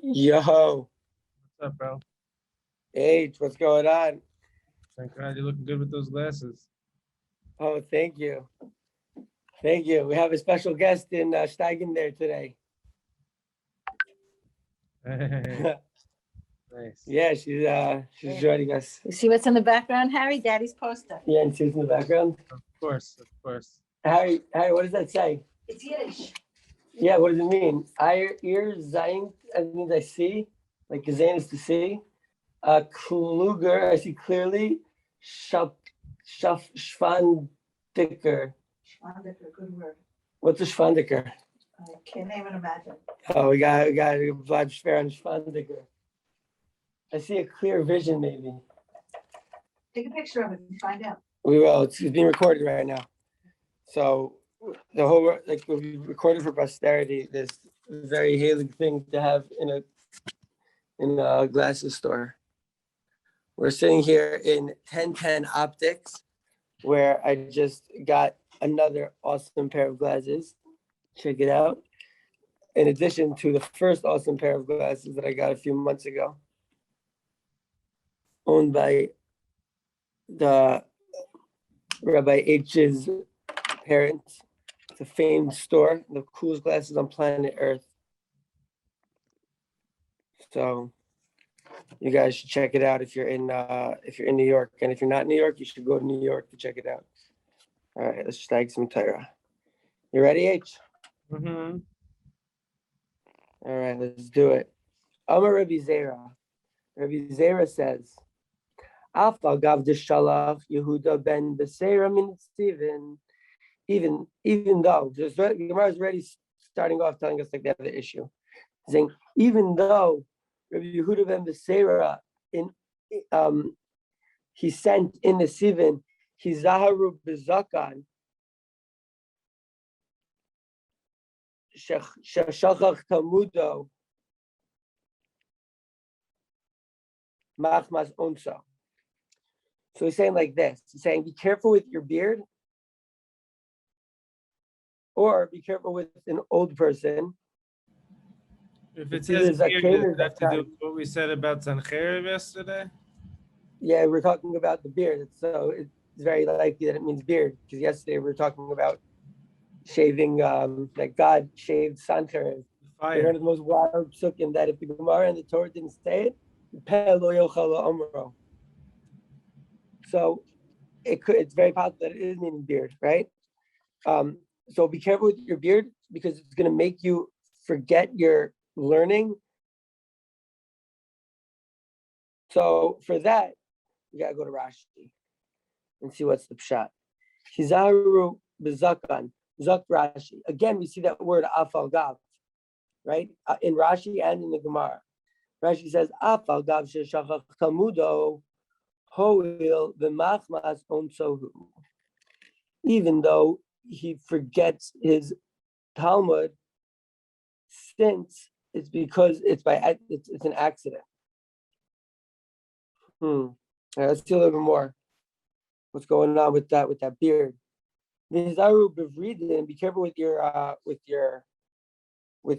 Yo, What's up, bro? H, what's going on? Thank God you're looking good with those glasses. Oh, thank you. Thank you. We have a special guest in Shteigin there today. Hey, nice. Yeah, she's joining us. You see what's in the background, Harry? Daddy's poster. Yeah, and she's in the background. Of course, of course. Harry, what does that say? It's Yiddish. Yeah, what does it mean? Ear Zayn, that means I see. Like Zayn is to see. Kluger, I see clearly. Schwandiker. Schwandiker, good word. What's a Schwandiker? I can't even imagine. Oh, we got Vlad Schwer on Schwandiker. I see a clear vision, maybe. Take a picture of it and find out. We will. It's being recorded right now. So the whole we'll be recorded for posterity. This very hailing thing to have in a glasses store. We're sitting here in 1010 Optics, where I just got another awesome pair of glasses. Check it out. In addition to the first awesome pair of glasses that I got a few months ago, owned by the Rabbi H's parents. It's a famed store, the coolest glasses on planet Earth. So you guys should check it out if you're in New York. And if you're not in New York, you should go to New York to check it out. All right, let's stag some Torah. You ready, H? Mm-hmm. All right, let's do it. Amar Rabbi Zera. Rabbi Zera says, Alpha Gav Shalach Yehuda ben Beseira min Steven. Even though, just Gemara is already starting off telling us like they have the issue. Saying, even though Rabbi Yehuda ben Beseira he sent in the Sivan, Hizaharu Bezakan, Shachach Tamudo, Machmas Onsa. So he's saying like this. He's saying, be careful with your beard, or be careful with an old person. If it It's says either beard, Zaken or does it have to do Zakan. with what we said about Sancheriv yesterday? Yeah, we're talking about the beard. So it's very likely that it means beard, because yesterday we were talking about shaving, that God shaved Sancheriv. Fire. One of the most wild psukim that if the Gemara and the Torah didn't say it, Peh lo yochel omro. So it's very possible that it is meaning beard, right? So be careful with your beard, because it's going to make you forget your learning. So for that, you got to go to Rashi and see what's the pshat. Hizaru bezakan, zak Rashi. Again, we see that word afal gav, right? In Rashi and in the Gemara. Rashi says, afal gav sheshachach tamudo hoil v'machmas onsohu. Even though he forgets his Talmud, since it's because it's an accident. All right, let's see a little bit more. What's going on with that beard? Vizaru bevridin. Be careful with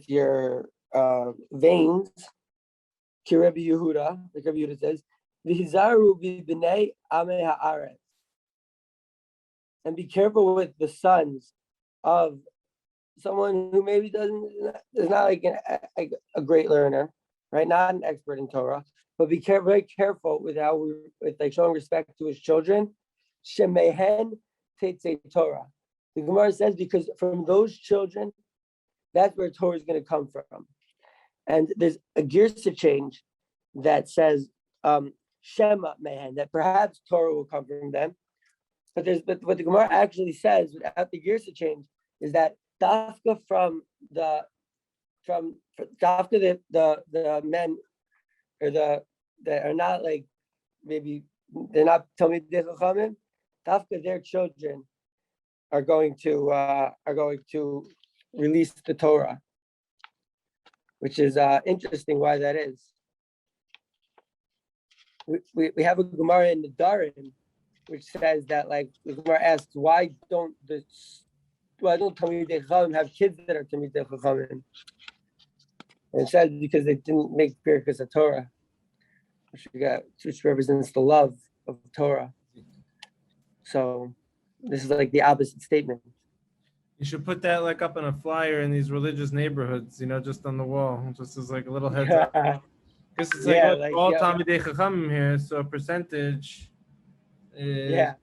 your veins. Kirebi Yehuda, like Rabbi Yehuda says, Vizaru b'nei amei haaretz. And be careful with the sons of someone who maybe is not like a great learner, right? Not an expert in Torah, but be very careful with with showing respect to his children. Shemehen tetzei Torah. The Gemara says, because from those children, that's where Torah is going to come from. And there's a girsa change that says Shema mehen, that perhaps Torah will come from them. But what the Gemara actually says without the girsa change is that dafka the men or that are not like, maybe they're not Talmidei Chachamim, dafka their children are going to release the Torah, which is interesting why that is. We have a Gemara in the Darim which says that, like, the Gemara asks, why don't Talmidei Chachamim have kids that are Talmidei Chachamim? And it says because they didn't make Birkas a Torah, which represents the love of Torah. So this is like the opposite statement. You should put that like up on a flyer in these religious neighborhoods, just on the wall, just as like a little heads up. Because it's Yeah, like all yeah. Talmidei Chachamim here, so a percentage is, Yeah.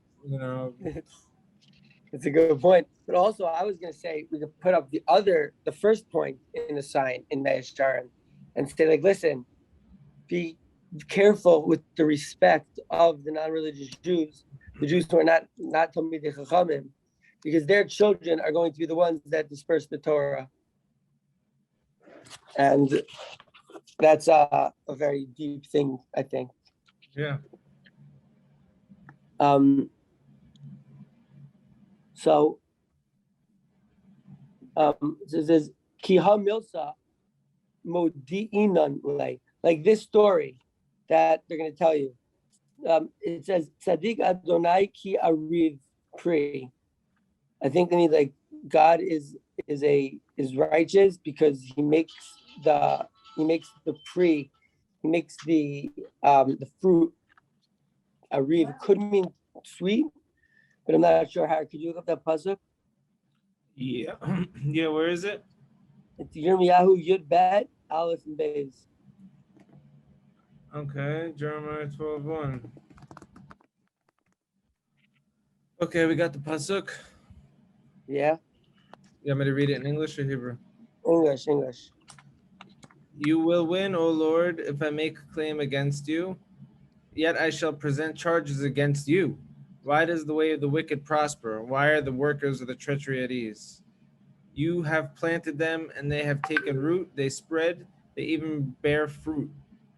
It's a good point. But also, I was going to say we could put up the first point in the sign in Me'asharim and say, like, listen, be careful with the respect of the non-religious Jews, the Jews who are not Talmidei Chachamim, because their children are going to be the ones that disperse the Torah. And that's a very deep thing, I think. Yeah. So it says Kiha Milsa Modi'inan like this story that they're going to tell you. It says Tzadik Adonai Ki Ariv Pri. I think they mean like God is righteous because he makes the pre, he makes the fruit. Ariv could mean sweet, but I'm not sure how. Could you look up that pasuk? Yeah. Yeah, where is it? It's Yirmiyahu Yud Bet Aleph and Beis. Okay, Jeremiah 12:1. Okay, we got the pasuk. Yeah. You want me to read it in English or Hebrew? English. You will win, O Lord, if I make a claim against you. Yet I shall present charges against you. Why does the way of the wicked prosper? Why are the workers of the treachery at ease? You have planted them, and they have taken root. They spread. They even bear fruit.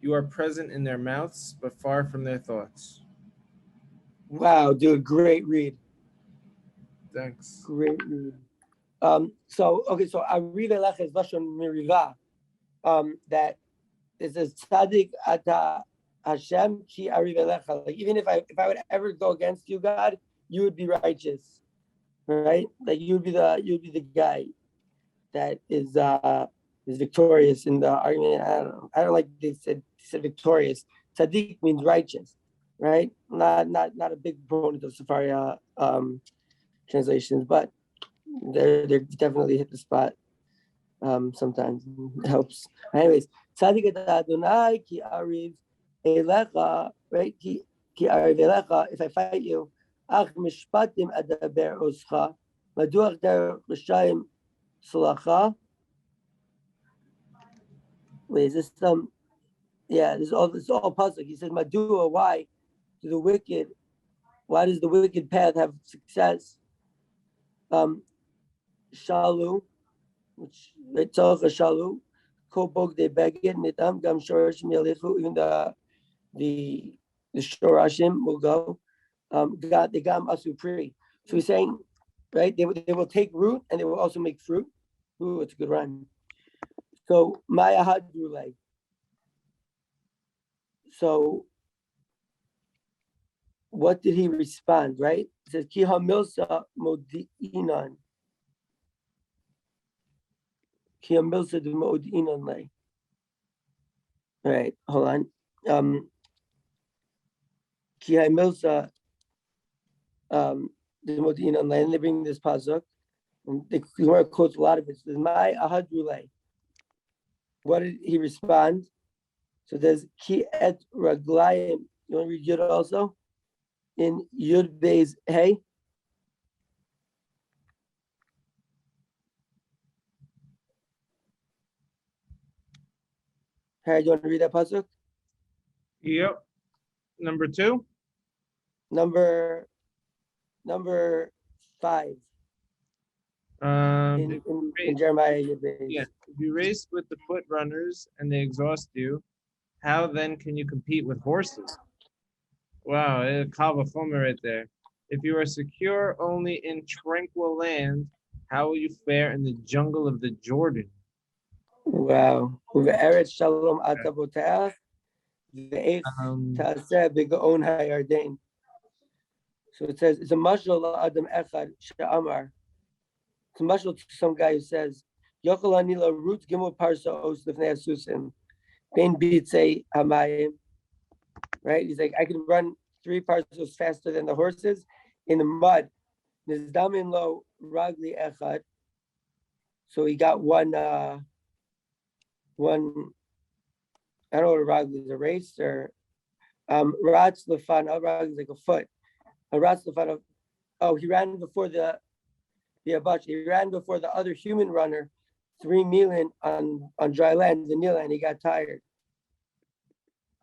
You are present in their mouths, but far from their thoughts. Wow, dude, great read. Thanks. Great read. So Ariv Elech is Lashon Miriva. That is a tzaddik ata Hashem ki Ariv Elecha. Like even if I would ever go against you, God, you would be righteous, right? Like you would be the guy that is victorious in the argument. I don't like they said victorious. Tzaddik means righteous, right? Not a big proponent of Sefaria translations, but they're definitely hit the spot. Sometimes it helps. Anyways, Tzaddik Adonai ki ariv elecha, right? Ki ariv elecha. If I fight you, ach mishpatim adaber oscha, maduach der b'shayim salacha. Wait, is this some? Yeah, this is all pasuk. He says, Madua, why does the wicked path have success? Shalu, which Tzalcha Shalu, Kobog de Beged, Nitam, Gam Shorashim Yalichu, even the Shorashim will go. God, the Gam Asupri. So he's saying, right, they will take root and they will also make fruit. Ooh, it's a good rhyme. So Maya Hadrule. So what did he respond, right? It says, Ki hamilsa modi'inan. Ki hamilsa de modi'inan lay. All right, hold on. Ki hamilsa de modi'inan lay. And they bring this pasuk. And the Gemara quotes a lot of it. It says, My ahadrule. What did he respond? So there's Ki et raglayim. You want to read Yud also? In Yud Beis Hey. Harry, do you want to read that pasuk? Yep. Number 2. Number 5. In Jeremiah Yud Beis. Yeah. If you race with the foot runners and they exhaust you, how then can you compete with horses? Wow, Kal Vachomer right there. If you are secure only in tranquil land, how will you fare in the jungle of the Jordan? Wow. Uve'eretz shalom ataboteach ve'ech ta'aseh b'gaon ha'yarden. So it says, it's a mashal adam echad she'amar. It's a mashal to some guy who says, Yochel Anila Root Gimel Parsios Lifnei Susim Bein Bitzei Hamayim. Right? He's like, I could run 3 Parsios faster than the horses in the mud. Nizdamin Lo Ragli Echad. So he got one. I don't know what a ragli is, a race or Ratz Lefana. Ragli is like a foot. A Ratz Lefana. Oh, he ran before the Abach. He ran before the other human runner 3 million on dry land, the Nila, and he got tired.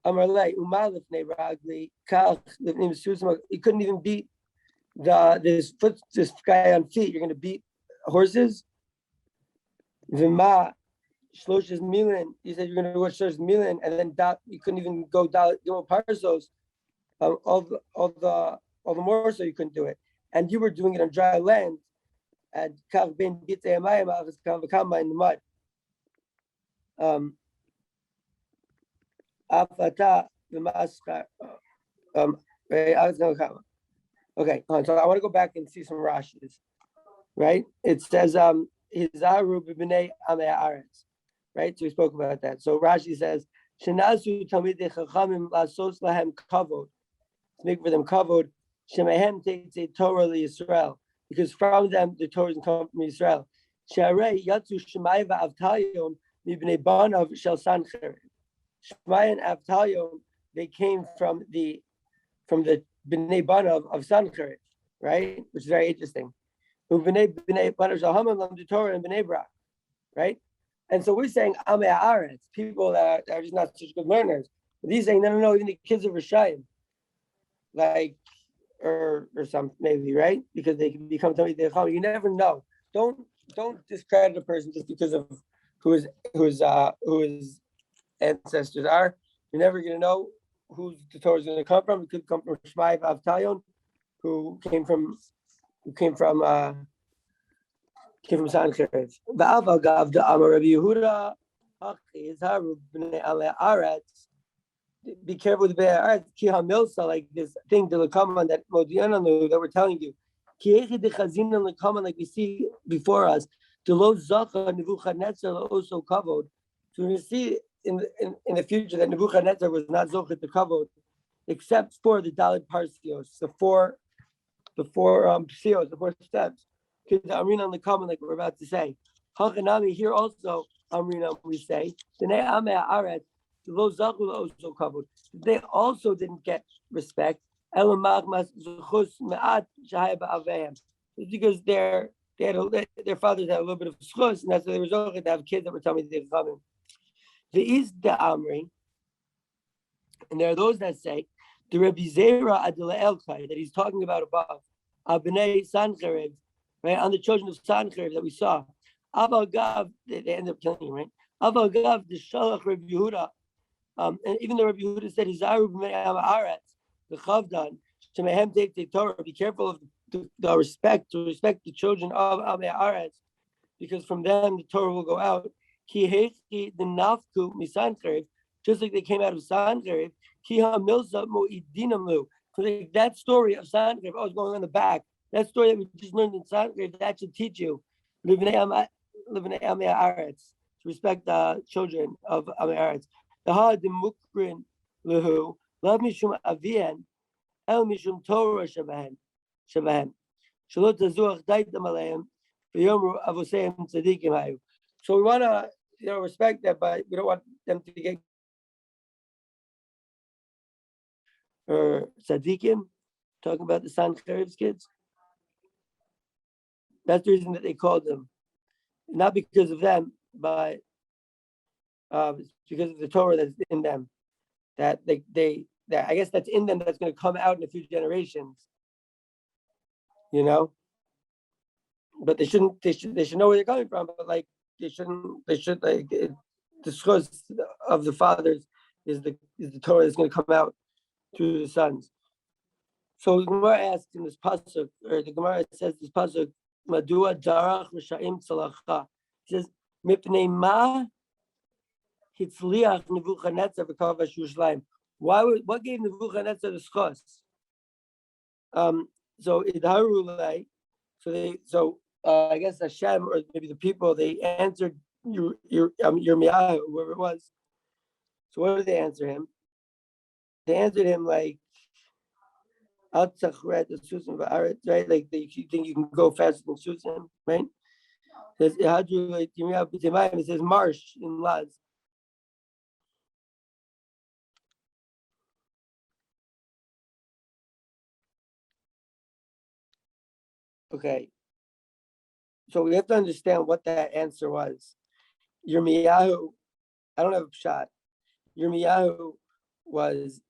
Amarle Umalif Ne Ragli Kach Lifnim Susma. He couldn't even beat this guy on feet. You're going to beat horses. Vima Shloshes Milan. You said you're going to go Shloshes Milan, and then you couldn't even go Parsos. All the more so you couldn't do it, and you were doing it on dry land. At Kav Ben Bitzei Hamayim Avos Kavakama in the mud. Afata V'Maschar. Okay, so I want to go back and see some Rashis. Right? It says Hizaru b'bnei amei haaretz. Right? So we spoke about that. So Rashi says Shenasu Talmidei Chachamim lasos lahem kavod. To make for them kavod. Shemehem tetzei Torah liYisrael. Because from them the Torah is come from Israel. Sharei Yatzu Shemai va'Avtalion mibnei banav shel Sancheriv. Shemai and Avtalion, they came from the bnei banav of Sancheriv, right? Which is very interesting. Bnei banav shel Haman lam Torah and bnei Brak, right? And so we're saying Amei Haaretz, people that are just not such good learners. But these saying no, even the kids of Rishayim, like. Or some maybe, right? Because they can become Talmidei Chacham. You never know. Don't discredit a person just because of who his ancestors are. You're never going to know who the Torah is going to come from. It could come from Shmai Avtalion, who came from Sancheriv. Va'aval gav the Amar Rabbi Yehuda Izharu b'nei alei haaretz. Be careful with the Be'er Ki HaMilsa, like this thing to come on that Modiananu that we're telling you. Ki Echi de Chazina l'kaman, like we see before us. To lo zacha Nebuchadnezzar also kavod. So we see in the future that Nebuchadnezzar was not zochet to kavod, except for the Dalit Parsios, the four Parsios, the 4 steps. Because Amrina l'kaman, like we're about to say. Hachanami here also Amrina we say. T'nei amei haaretz. They also didn't get respect. It's because their fathers had a little bit of schus, and that's why they were to have kids that were telling me they're coming. There is the Amri, and there are those that say the Rabbi Zera Adila Elkai that he's talking about above, Abnei Sancheriv, right, on the children of Sancheriv that we saw. Aval Gav, they ended up killing him, right? Aval Gav the Shalach Rabbi Yehuda. And even though Rabbi Yehuda said, "Hizaru b'nei haaretz," the Chavdan, Shemehem tetzei Torah. Be careful of the respect to respect the children of Amei Haaretz, because from them the Torah will go out. Ki hechi the nafku misancheriv, just like they came out of Sancheriv. Ki hamilza mo'idinamlu. So that story of Sancheriv, I was going on the back. That story that we just learned in Sancheriv, that should teach you Livnei Amei Haaretz, to respect the children of Amei Haaretz. The hard the mukrin lehu love mishum avien el mishum Torah shabahem shalot tazuach daitam aleim v'yomru avoseim tzadikim hayu. So we want to respect that, but we don't want them to get tzadikim. Talking about the Sancheriv's kids. That's the reason that they called them, not because of them, but it's because of the Torah that's in them, that I guess that's in them, that's going to come out in a few generations, but they should know where they're coming from, but like they should like the schus of the fathers is the Torah that's going to come out through the sons. So the Gemara asks in this pasuk, or the Gemara says this pasuk, Madua darach Rishayim tzalacha. It says mipnei ma hitzliach Nebuchadnezzar v'kavash Yerushalayim. What gave Nebuchadnezzar the schos? So idharulei. So I guess Hashem or maybe the people, they answered Yirmiyahu, whoever it was. So what did they answer him? They answered him like, right? Like you think you can go faster than Susan, right? It says marsh in Laz. Okay. So we have to understand what that answer was. Yirmiyahu, I don't have a shot. Yirmiyahu was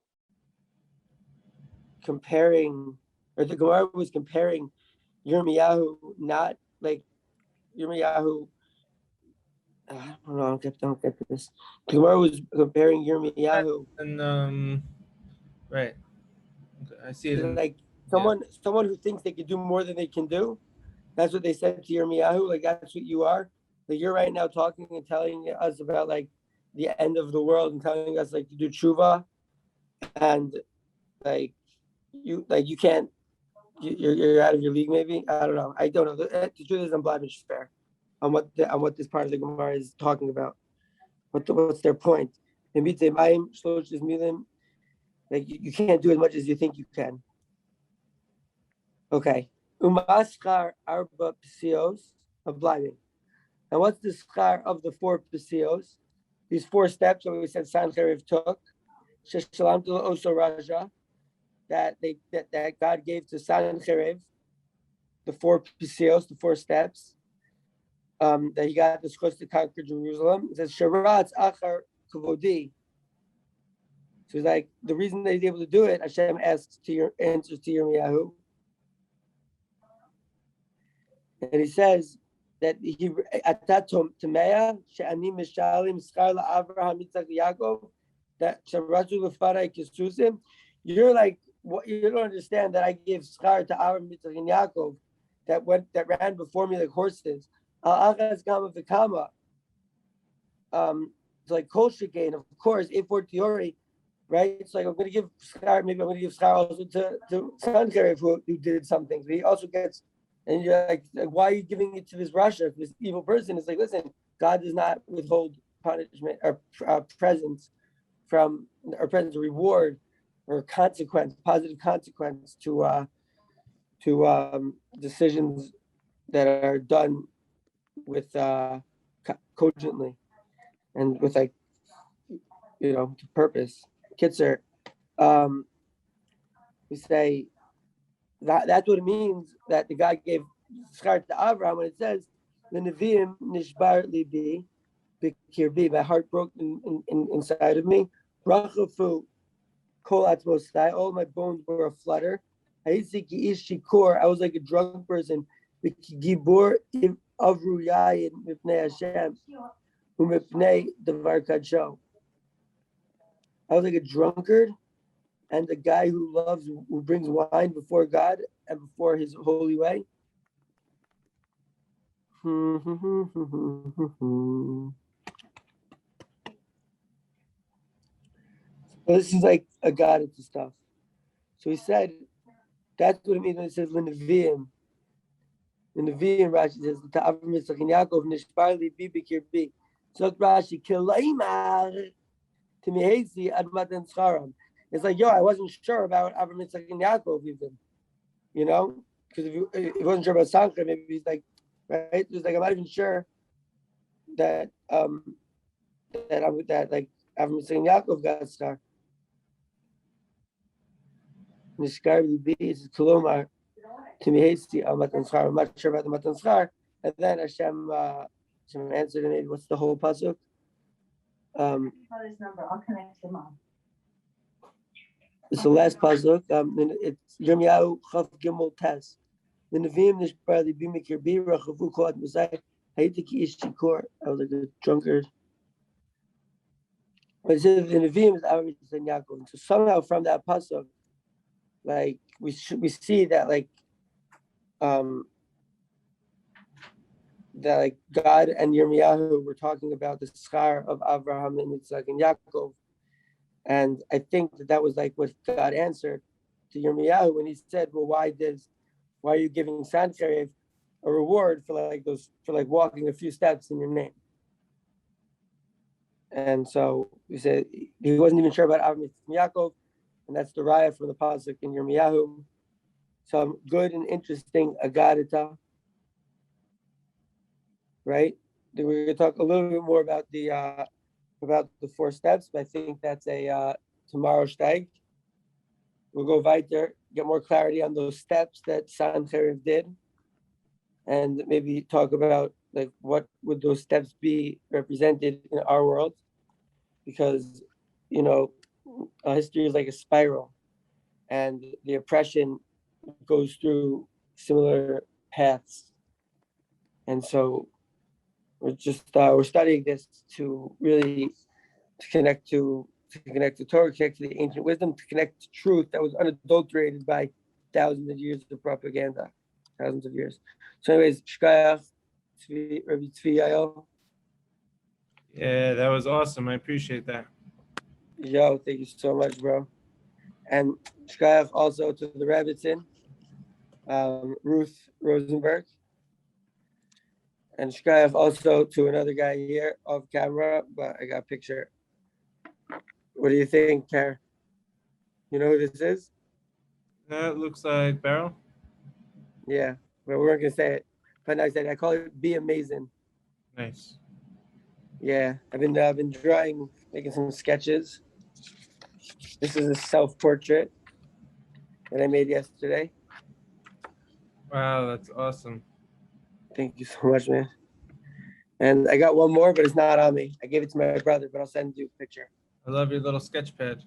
comparing, or the Gemara was comparing Yirmiyahu, not like Yirmiyahu. I don't get this. The Gemara was comparing Yirmiyahu And right. I see it. like someone who thinks they can do more than they can do. That's what they said to Yirmiyahu. Like that's what you are. Like you're right now talking and telling us about like the end of the world and telling us like to do tshuva, and like you can't. You're out of your league. Maybe I don't know. I don't know. The truth is, I'm blemish fair on what this part of the Gemara is talking about. What's their point? Like you can't do as much as you think you can. Okay. Umaskar arba psios of blinding. And what's the schar of the 4 psios? These 4 steps that we said Sancheriv took. Sheshalam to Oso Raja, that God gave to Sancheriv, the 4 psios, the 4 steps. That he got the schos to conquer Jerusalem. It says Sharatz Achar Kavodi. So it's like the reason that he's able to do it, Hashem answers to Yirmiyahu. And he says that he atatom tamea she'ani mishalim schar la'Avraham Yitzchak Yaakov that sharatu lefarai kisusim. You're like, what, you don't understand that I gave schar to Avraham Yitzchak and Yaakov that ran before me like horses. Al-achaz gama v'kama. It's like kol shekain, of course, a fortiori, right? It's like I'm going to give schar. Maybe I'm going to give schar also to Sancheriv who did something. But he also gets. And you're like, why are you giving it to this Russia, this evil person? It's like, listen, God does not withhold punishment or presence from, or presence or reward or consequence, positive consequence to decisions that are done with cogently and with like, purpose. Kitzer, we say, that's what it means that the God gave schar to Avraham when it says the Nevi'im nishbar libi b'kirbi, my heart broke inside of me. Rachafu kol atzmosai, all my bones were aflutter. I was like a drunk person. Gibor avru yayin mipnei Hashem umipnei davar kadsho. I was like a drunkard. And the guy who brings wine before God and before his holy way. This is like a God into stuff. So he said, that's what it means when it says L'Nevi'im. In the Nevi'im, Rashi says, Ta'avim Yitzchak and Yaakov, Nishbar li bi b'kir bi. So Rashi, Kilaymar, Timihezi admatan scharam. It's like, I wasn't sure about Avraham Yitzchak and Yaakov even, because if he wasn't sure about Sancheriv, maybe he's like, right? It's like I'm not even sure that like Avraham Yitzchak and Yaakov got star. Nishkar Libi is Kolomar Timihesi Matan Schar. I'm not sure about the Matan Schar. And then Hashem answered and made, what's the whole pasuk? His number. I'll connect them all. It's the last pasuk. It's Yirmiyahu Chaf Gimel Tes. The Nevi'im Nishbar Libi Mikirbi Rachavu Kol Atmosai Hayiti Ki Ish Shikor. I was like a drunkard. But it says the Nevi'im is Avraham Yitzchak and Yaakov. So somehow from that pasuk, like we see that like that like God and Yirmiyahu were talking about the schar of Avraham and Yitzchak and Yaakov. And I think that was like what God answered to Yirmiyahu when he said, well, why are you giving Sancheriv a reward for like walking a few steps in your name. And so we said he wasn't even sure about Avram Yaakov, and that's the raya from the pasuk in Yirmiyahu. Some good and interesting agadita, right? Then we're going to talk a little bit more about the 4 steps, but I think that's a tomorrow Shteig. We'll go weiter, get more clarity on those steps that Sancheriv did, and maybe talk about like what would those steps be represented in our world, because history is like a spiral, and the oppression goes through similar paths, and so we're studying this to really connect to Torah, connect to the ancient wisdom, to connect to truth that was unadulterated by thousands of years of propaganda, thousands of years. So anyways, Shkayach, Rabbi Tzvi Yael. Yeah, that was awesome. I appreciate that. Yo, thank you so much, bro. And Shkayach also to the Rebbitzin, Ruth Rosenberg. And Shkayach also to another guy here off camera, but I got a picture. What do you think, Karen? You know who this is? That looks like Beryl. Yeah, but we weren't gonna say it. But I said I call it "Be Amazing." Nice. Yeah, I've been drawing, making some sketches. This is a self-portrait that I made yesterday. Wow, that's awesome. Thank you so much, man. And I got one more, but it's not on me. I gave it to my brother, but I'll send you a picture. I love your little sketch pad.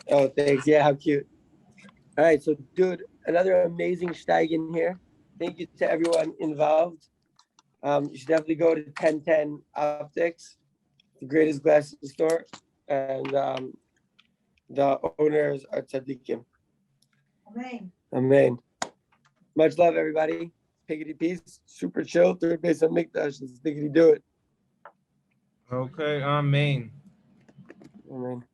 Oh, thanks. Yeah, how cute. All right, so dude, another amazing Shteigin here. Thank you to everyone involved. You should definitely go to 1010 Optics, the greatest glasses store, and the owners are tzaddikim. Amen. Amen. Much love, everybody. Piggity peace. Super chill. Third base on Mikdash. Let's diggity do it. Okay, Amen. Amen.